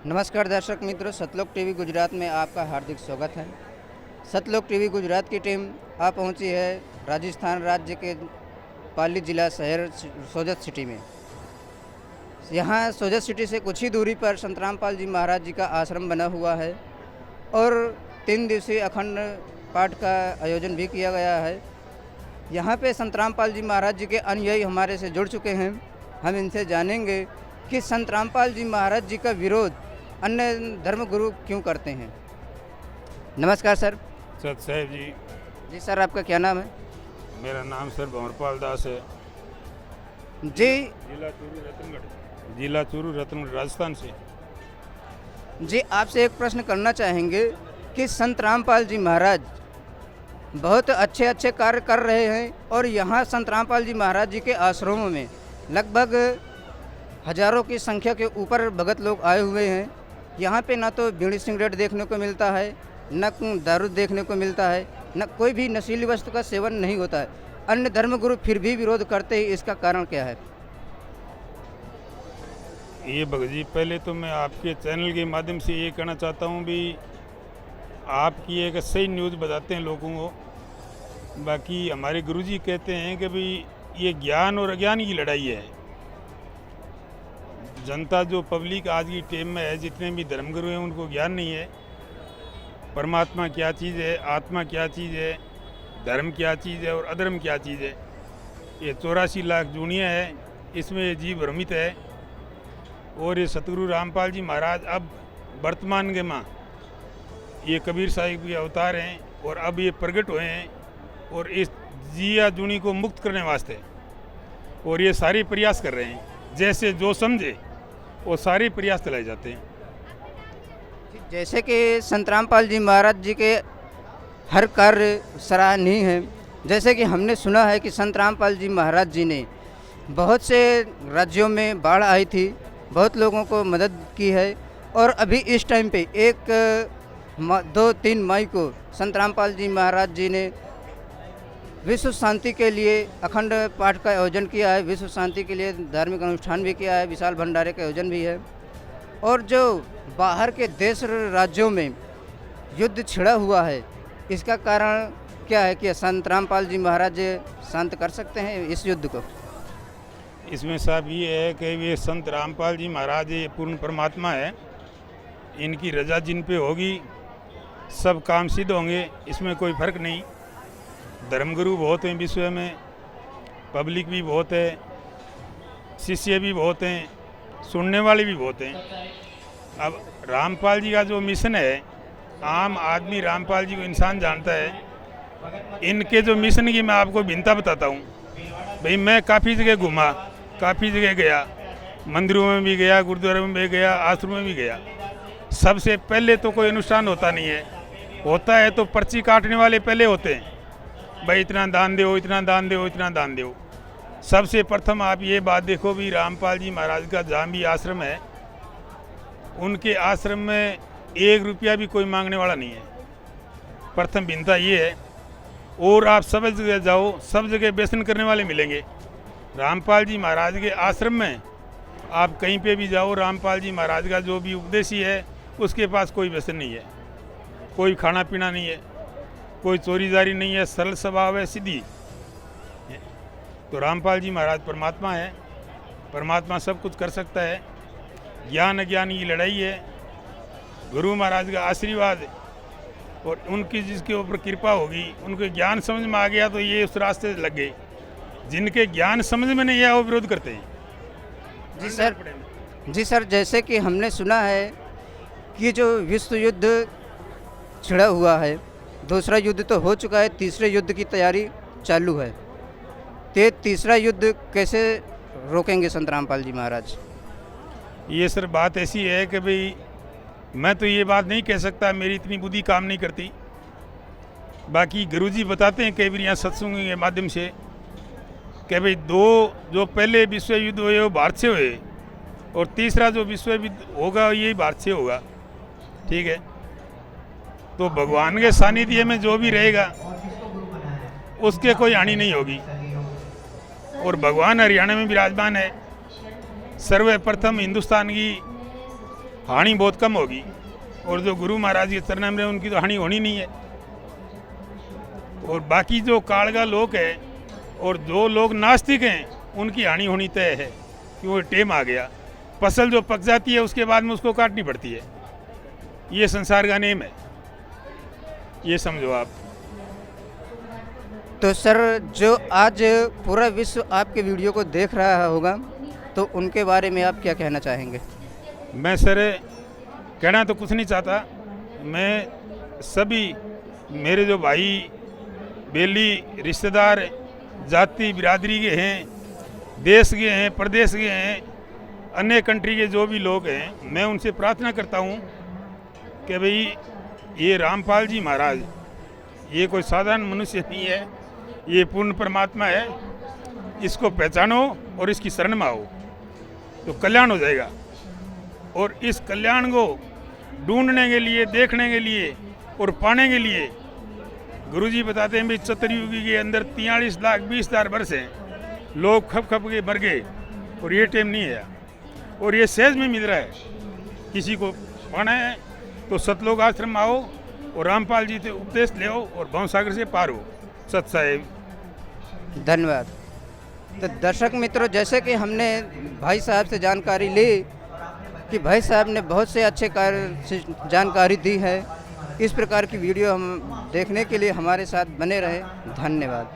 नमस्कार दर्शक मित्रों, सतलोक टीवी गुजरात में आपका हार्दिक स्वागत है। सतलोक टीवी गुजरात की टीम आ पहुंची है राजस्थान राज्य के पाली जिला शहर सोजत सिटी में। यहाँ सोजत सिटी से कुछ ही दूरी पर संत रामपाल जी महाराज जी का आश्रम बना हुआ है और 3 दिवसीय अखंड पाठ का आयोजन भी किया गया है। यहाँ पे संत रामपाल जी महाराज जी के अनुयायी हमारे से जुड़ चुके हैं। हम इनसे जानेंगे कि संत रामपाल जी महाराज जी का विरोध अन्य धर्मगुरु क्यों करते हैं। नमस्कार सर। सत साहेब जी। जी सर, आपका क्या नाम है? मेरा नाम सर भंवरपाल दास है जी। जिला चूरू रतनगढ़ राजस्थान से। जी, आपसे एक प्रश्न करना चाहेंगे कि संत रामपाल जी महाराज बहुत अच्छे अच्छे कार्य कर रहे हैं और यहाँ संत रामपाल जी महाराज जी के आश्रमों में लगभग हजारों की संख्या के ऊपर भगत लोग आए हुए हैं। यहाँ पे ना तो बीड़ी सिगरेट देखने को मिलता है, न दारू देखने को मिलता है, न कोई भी नशीली वस्तु का सेवन नहीं होता है। अन्य धर्मगुरु फिर भी विरोध करते हैं, इसका कारण क्या है? ये भगत जी, पहले तो मैं आपके चैनल के माध्यम से ये कहना चाहता हूँ भी आपकी एक सही न्यूज़ बताते हैं लोगों को। बाकी हमारे गुरुजी कहते हैं कि भाई ये ज्ञान और अज्ञान की लड़ाई है। जनता जो पब्लिक आज की टेम में है, जितने भी धर्मगुरु हैं उनको ज्ञान नहीं है परमात्मा क्या चीज़ है, आत्मा क्या चीज़ है, धर्म क्या चीज़ है और अधर्म क्या चीज़ है। ये 84 लाख दुनिया है, इसमें ये जीव भ्रमित है। और ये सतगुरु रामपाल जी महाराज अब वर्तमान के माँ ये कबीर साहिब के अवतार हैं और अब ये प्रकट हुए हैं और इस जिया दुनी को मुक्त करने वास्ते और ये सारे प्रयास कर रहे हैं। जैसे जो समझे वो सारे प्रयास चलाए जाते हैं। जैसे कि संत रामपाल जी महाराज जी के हर कार्य सराहनीय हैं। जैसे कि हमने सुना है कि संत रामपाल जी महाराज जी ने बहुत से राज्यों में बाढ़ आई थी, बहुत लोगों को मदद की है और अभी इस टाइम पे 2-3 मई को संत रामपाल जी महाराज जी ने विश्व शांति के लिए अखंड पाठ का आयोजन किया है। विश्व शांति के लिए धार्मिक अनुष्ठान भी किया है, विशाल भंडारे का आयोजन भी है। और जो बाहर के देश राज्यों में युद्ध छिड़ा हुआ है, इसका कारण क्या है कि संत रामपाल जी महाराज शांत कर सकते हैं इस युद्ध को? इसमें साहब ये है कि ये संत रामपाल जी महाराज ये पूर्ण परमात्मा है। इनकी रजा जिन पे होगी सब काम सिद्ध होंगे, इसमें कोई फर्क नहीं। धर्मगुरु बहुत हैं विश्व में, पब्लिक भी बहुत है, शिष्य भी बहुत हैं, सुनने वाले भी बहुत हैं। अब रामपाल जी का जो मिशन है, आम आदमी रामपाल जी को इंसान जानता है। इनके जो मिशन की मैं आपको भिन्नता बताता हूँ। भाई मैं काफ़ी जगह घूमा, काफ़ी जगह गया, मंदिरों में भी गया, गुरुद्वारे में भी गया, आश्रम में भी गया। सबसे पहले तो कोई अनुष्ठान होता नहीं है, होता है तो पर्ची काटने वाले पहले होते हैं। भाई इतना दान दो, इतना दान दो, इतना दान दो। सबसे प्रथम आप ये बात देखो भी रामपाल जी महाराज का जहाँ भी आश्रम है, उनके आश्रम में 1 रुपया भी कोई मांगने वाला नहीं है। प्रथम भिन्नता ये है। और आप सब जगह जाओ, सब जगह व्यसन करने वाले मिलेंगे। रामपाल जी महाराज के आश्रम में आप कहीं पे भी जाओ, रामपाल जी महाराज का जो भी उपदेशी है उसके पास कोई व्यसन नहीं है, कोई खाना पीना नहीं है, कोई चोरी जारी नहीं है, सरल स्वभाव है, सीधी। तो रामपाल जी महाराज परमात्मा है, परमात्मा सब कुछ कर सकता है। ज्ञान अज्ञान की लड़ाई है। गुरु महाराज का आशीर्वाद और उनकी जिसके ऊपर कृपा होगी, उनके ज्ञान समझ में आ गया तो ये उस रास्ते लग गए। जिनके ज्ञान समझ में नहीं आया वो विरोध करते हैं। जी सर, जैसे कि हमने सुना है कि जो विश्व युद्ध छिड़ा हुआ है, दूसरा युद्ध तो हो चुका है, तीसरे युद्ध की तैयारी चालू है। तो तीसरा युद्ध कैसे रोकेंगे संत रामपाल जी महाराज? ये सर बात ऐसी है कि भाई मैं तो ये बात नहीं कह सकता, मेरी इतनी बुद्धि काम नहीं करती। बाकी गुरुजी बताते हैं कई बार यहाँ सत्संग के माध्यम से कि भाई 2 जो पहले विश्व युद्ध हुए वो भारत से हुए और तीसरा जो विश्व युद्ध होगा ये भारत से होगा। ठीक है, तो भगवान के सानिध्य में जो भी रहेगा उसके कोई हानि नहीं होगी। और भगवान हरियाणा में विराजमान है। सर्वप्रथम हिंदुस्तान की हानि बहुत कम होगी, और जो गुरु महाराज के चरण में उनकी तो हानि होनी नहीं है। और बाकी जो कालगा लोग हैं और जो लोग नास्तिक हैं उनकी हानि होनी तय है, कि वो टेम आ गया, फसल जो पक जाती है उसके बाद में उसको काटनी पड़ती है। ये संसार का नेम है, ये समझो आप। तो सर, जो आज पूरा विश्व आपके वीडियो को देख रहा होगा, तो उनके बारे में आप क्या कहना चाहेंगे? मैं सर कहना तो कुछ नहीं चाहता। मैं सभी मेरे जो भाई बेली रिश्तेदार जाति बिरादरी के हैं, देश के हैं, प्रदेश के हैं, अन्य कंट्री के जो भी लोग हैं, मैं उनसे प्रार्थना करता हूं कि भाई ये रामपाल जी महाराज ये कोई साधारण मनुष्य नहीं है, ये पूर्ण परमात्मा है। इसको पहचानो और इसकी शरण में आओ तो कल्याण हो जाएगा। और इस कल्याण को ढूंढने के लिए, देखने के लिए और पाने के लिए गुरुजी बताते हैं भाई चतुर्युगी के अंदर 43,20,000 वर्ष हैं, लोग खप खप के मर गए और ये टाइम नहीं है, और ये सहज में मिल रहा है। किसी को पाना है तो सतलोक आश्रम में आओ और रामपाल जी से उपदेश ले आओ और भवसागर से पार हो। सत साहेब। धन्यवाद। तो दर्शक मित्रों, जैसे कि हमने भाई साहब से जानकारी ली कि भाई साहब ने बहुत से अच्छे कार्य से जानकारी दी है। इस प्रकार की वीडियो हम देखने के लिए हमारे साथ बने रहे। धन्यवाद।